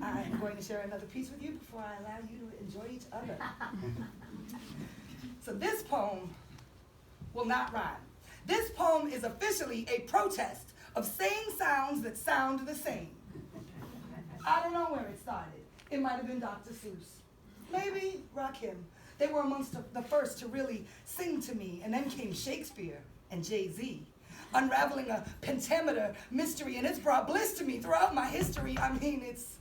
I'm going to share another piece with you before I allow you to enjoy each other. So this poem will not rhyme. This poem is officially a protest of saying sounds that sound the same. I don't know where it started. It might have been Dr. Seuss. Maybe Rakim. They were amongst the first to really sing to me, and then came Shakespeare and Jay-Z, unraveling a pentameter mystery, and it's brought bliss to me throughout my history. I mean, it's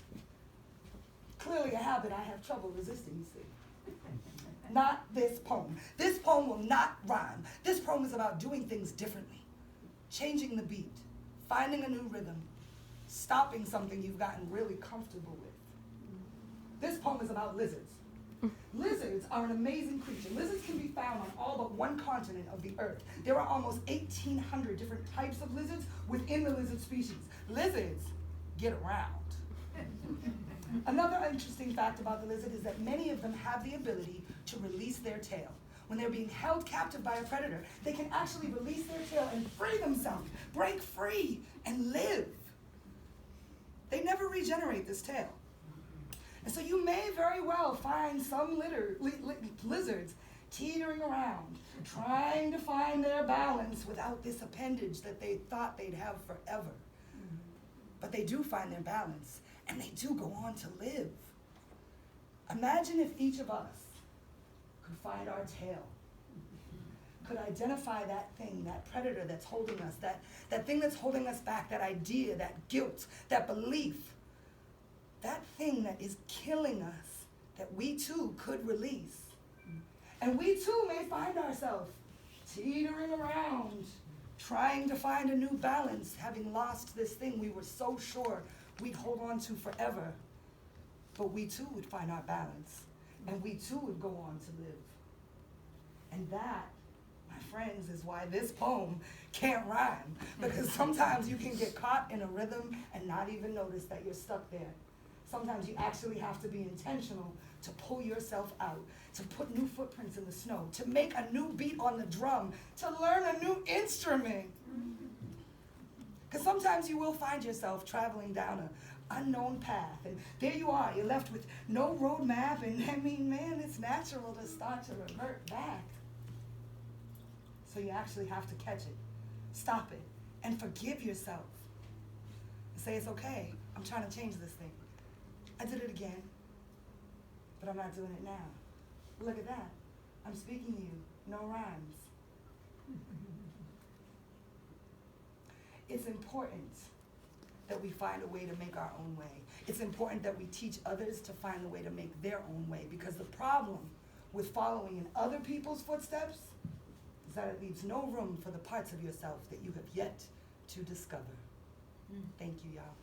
clearly a habit I have trouble resisting, you see. Not this poem. This poem will not rhyme. This poem is about doing things differently, changing the beat, finding a new rhythm, stopping something you've gotten really comfortable with. This poem is about lizards. Lizards are an amazing creature. Lizards can be found on all but one continent of the earth. There are almost 1,800 different types of lizards within the lizard species. Lizards get around. Another interesting fact about the lizard is that many of them have the ability to release their tail. When they're being held captive by a predator, they can actually release their tail and free themselves, break free, and live. They never regenerate this tail. And so you may very well find some lizards teetering around, trying to find their balance without this appendage that they thought they'd have forever. But they do find their balance, and they do go on to live. Imagine if each of us could find our tail, could identify that thing, that predator that's holding us, that thing that's holding us back, that idea, that guilt, that belief, that thing that is killing us, that we too could release. And we too may find ourselves teetering around, trying to find a new balance, having lost this thing we were so sure we'd hold on to forever. But we too would find our balance, and we too would go on to live. And that, my friends, is why this poem can't rhyme, because sometimes you can get caught in a rhythm and not even notice that you're stuck there. Sometimes you actually have to be intentional to pull yourself out, to put new footprints in the snow, to make a new beat on the drum, to learn a new instrument. Because sometimes you will find yourself traveling down an unknown path, and there you are, you're left with no road map, and I mean, man, it's natural to start to revert back. So you actually have to catch it, stop it, and forgive yourself. And say, it's okay, I'm trying to change this thing. I did it again, but I'm not doing it now. Look at that. I'm speaking to you. No rhymes. It's important that we find a way to make our own way. It's important that we teach others to find a way to make their own way, because the problem with following in other people's footsteps is that it leaves no room for the parts of yourself that you have yet to discover. Thank you, y'all.